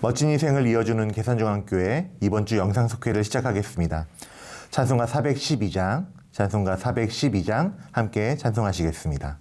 멋진 인생을 이어주는 계산중앙교회 이번 주 영상 속회를 시작하겠습니다. 찬송가 412장 함께 찬송하시겠습니다.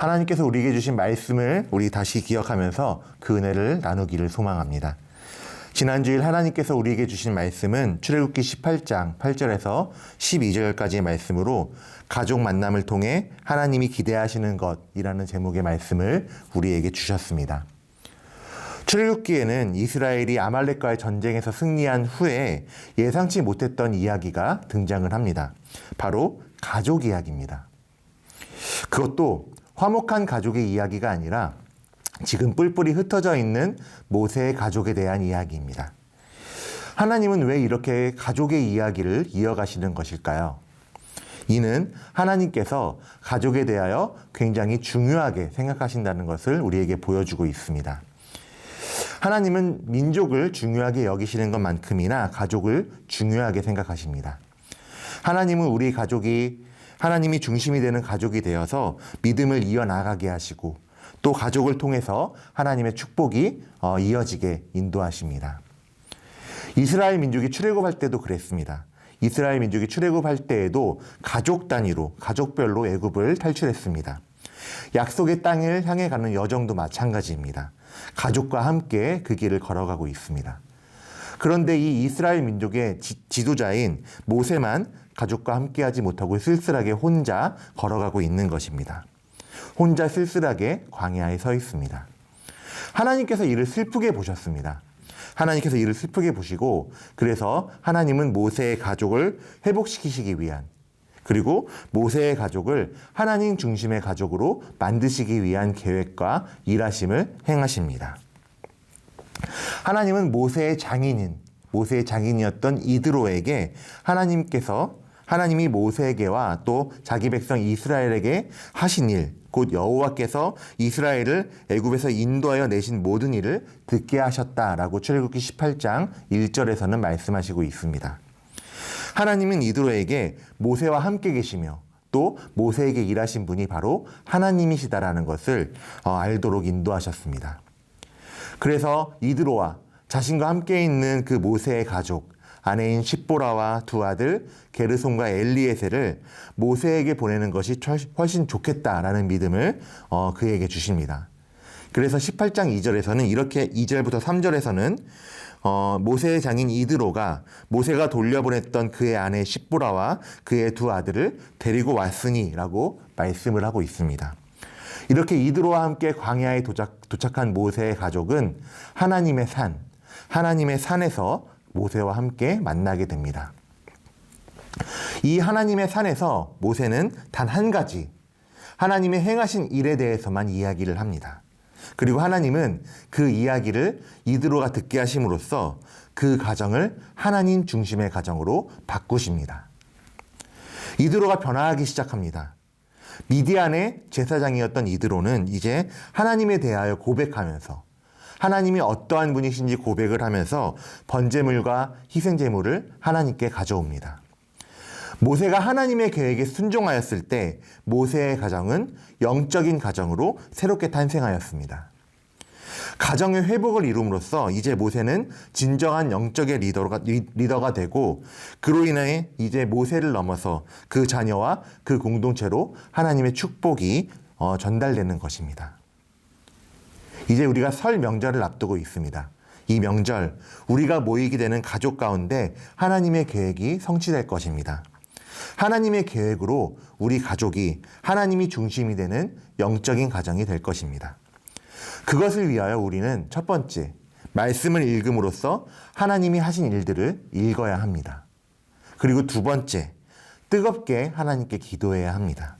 하나님께서 우리에게 주신 말씀을 우리 다시 기억하면서 그 은혜를 나누기를 소망합니다. 지난주일 하나님께서 우리에게 주신 말씀은 출애굽기 18장 8절에서 12절까지의 말씀으로 가족 만남을 통해 하나님이 기대하시는 것이라는 제목의 말씀을 우리에게 주셨습니다. 출애굽기에는 이스라엘이 아말렉과의 전쟁에서 승리한 후에 예상치 못했던 이야기가 등장을 합니다. 바로 가족 이야기입니다. 그것도 화목한 가족의 이야기가 아니라 지금 뿔뿔이 흩어져 있는 모세의 가족에 대한 이야기입니다. 하나님은 왜 이렇게 가족의 이야기를 이어가시는 것일까요? 이는 하나님께서 가족에 대하여 굉장히 중요하게 생각하신다는 것을 우리에게 보여주고 있습니다. 하나님은 민족을 중요하게 여기시는 것만큼이나 가족을 중요하게 생각하십니다. 하나님은 우리 가족이 하나님이 중심이 되는 가족이 되어서 믿음을 이어나가게 하시고 또 가족을 통해서 하나님의 축복이 이어지게 인도하십니다. 이스라엘 민족이 출애굽할 때도 그랬습니다. 이스라엘 민족이 출애굽할 때에도 가족 단위로, 가족별로 애굽을 탈출했습니다. 약속의 땅을 향해 가는 여정도 마찬가지입니다. 가족과 함께 그 길을 걸어가고 있습니다. 그런데 이 이스라엘 민족의 지도자인 모세만 가족과 함께하지 못하고 쓸쓸하게 혼자 걸어가고 있는 것입니다. 혼자 쓸쓸하게 광야에 서 있습니다. 하나님께서 이를 슬프게 보셨습니다. 하나님께서 이를 슬프게 보시고 그래서 하나님은 모세의 가족을 회복시키시기 위한 그리고 모세의 가족을 하나님 중심의 가족으로 만드시기 위한 계획과 일하심을 행하십니다. 하나님은 모세의 장인이었던 이드로에게 하나님이 모세에게와 또 자기 백성 이스라엘에게 하신 일, 곧 여호와께서 이스라엘을 애굽에서 인도하여 내신 모든 일을 듣게 하셨다라고 출애굽기 18장 1절에서는 말씀하시고 있습니다. 하나님은 이드로에게 모세와 함께 계시며 또 모세에게 일하신 분이 바로 하나님이시다라는 것을 알도록 인도하셨습니다. 그래서 이드로와 자신과 함께 있는 그 모세의 가족, 아내인 십보라와 두 아들 게르손과 엘리에셀을 모세에게 보내는 것이 훨씬 좋겠다라는 믿음을 그에게 주십니다. 그래서 18장 2절에서는 이렇게 2절부터 3절에서는 모세의 장인 이드로가 모세가 돌려보냈던 그의 아내 십보라와 그의 두 아들을 데리고 왔으니라고 말씀을 하고 있습니다. 이렇게 이드로와 함께 광야에 도착한 모세의 가족은 하나님의 산에서 모세와 함께 만나게 됩니다. 이 하나님의 산에서 모세는 단 한 가지 하나님의 행하신 일에 대해서만 이야기를 합니다. 그리고 하나님은 그 이야기를 이드로가 듣게 하심으로써 그 가정을 하나님 중심의 가정으로 바꾸십니다. 이드로가 변화하기 시작합니다. 미디안의 제사장이었던 이드로는 이제 하나님에 대하여 고백하면서 하나님이 어떠한 분이신지 고백을 하면서 번제물과 희생제물을 하나님께 가져옵니다. 모세가 하나님의 계획에 순종하였을 때 모세의 가정은 영적인 가정으로 새롭게 탄생하였습니다. 가정의 회복을 이룸으로써 이제 모세는 진정한 영적의 리더가 되고 그로 인해 이제 모세를 넘어서 그 자녀와 그 공동체로 하나님의 축복이 전달되는 것입니다. 이제 우리가 설 명절을 앞두고 있습니다. 이 명절 우리가 모이게 되는 가족 가운데 하나님의 계획이 성취될 것입니다. 하나님의 계획으로 우리 가족이 하나님이 중심이 되는 영적인 가정이 될 것입니다. 그것을 위하여 우리는 첫 번째, 말씀을 읽음으로써 하나님이 하신 일들을 읽어야 합니다. 그리고 두 번째, 뜨겁게 하나님께 기도해야 합니다.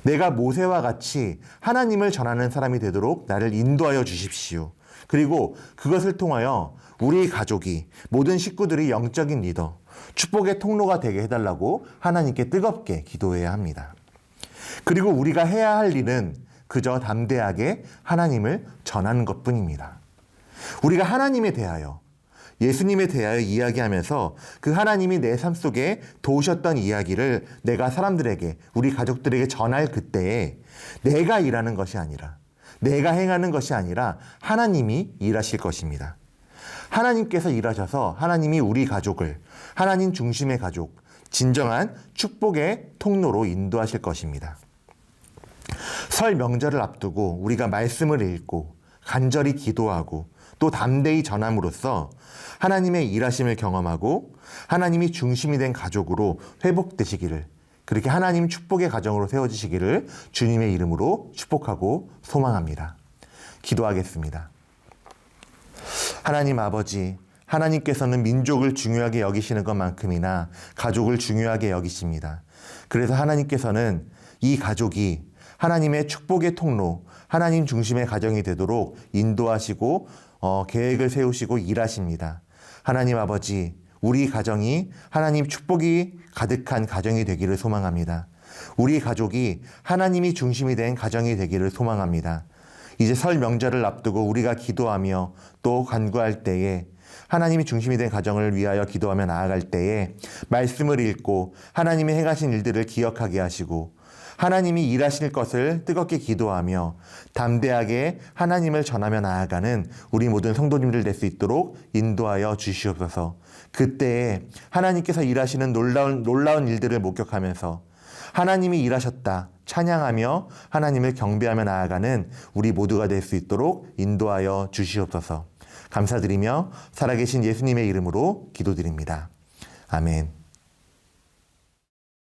내가 모세와 같이 하나님을 전하는 사람이 되도록 나를 인도하여 주십시오. 그리고 그것을 통하여 우리 가족이 모든 식구들이 영적인 리더, 축복의 통로가 되게 해달라고 하나님께 뜨겁게 기도해야 합니다. 그리고 우리가 해야 할 일은 그저 담대하게 하나님을 전하는 것뿐입니다. 우리가 하나님에 대하여 예수님에 대하여 이야기하면서 그 하나님이 내 삶 속에 도우셨던 이야기를 내가 사람들에게 우리 가족들에게 전할 그때에 내가 일하는 것이 아니라 내가 행하는 것이 아니라 하나님이 일하실 것입니다. 하나님께서 일하셔서 하나님이 우리 가족을 하나님 중심의 가족, 진정한 축복의 통로로 인도하실 것입니다. 설 명절을 앞두고 우리가 말씀을 읽고 간절히 기도하고 또 담대히 전함으로써 하나님의 일하심을 경험하고 하나님이 중심이 된 가족으로 회복되시기를, 그렇게 하나님 축복의 가정으로 세워지시기를 주님의 이름으로 축복하고 소망합니다. 기도하겠습니다. 하나님 아버지, 하나님께서는 민족을 중요하게 여기시는 것만큼이나 가족을 중요하게 여기십니다. 그래서 하나님께서는 이 가족이 하나님의 축복의 통로, 하나님 중심의 가정이 되도록 인도하시고 계획을 세우시고 일하십니다. 하나님 아버지, 우리 가정이 하나님 축복이 가득한 가정이 되기를 소망합니다. 우리 가족이 하나님이 중심이 된 가정이 되기를 소망합니다. 이제 설 명절을 앞두고 우리가 기도하며 또 간구할 때에 하나님이 중심이 된 가정을 위하여 기도하며 나아갈 때에 말씀을 읽고 하나님의 행하신 일들을 기억하게 하시고 하나님이 일하실 것을 뜨겁게 기도하며 담대하게 하나님을 전하며 나아가는 우리 모든 성도님들 될 수 있도록 인도하여 주시옵소서. 그때에 하나님께서 일하시는 놀라운 일들을 목격하면서 하나님이 일하셨다 찬양하며 하나님을 경배하며 나아가는 우리 모두가 될 수 있도록 인도하여 주시옵소서. 감사드리며 살아계신 예수님의 이름으로 기도드립니다. 아멘.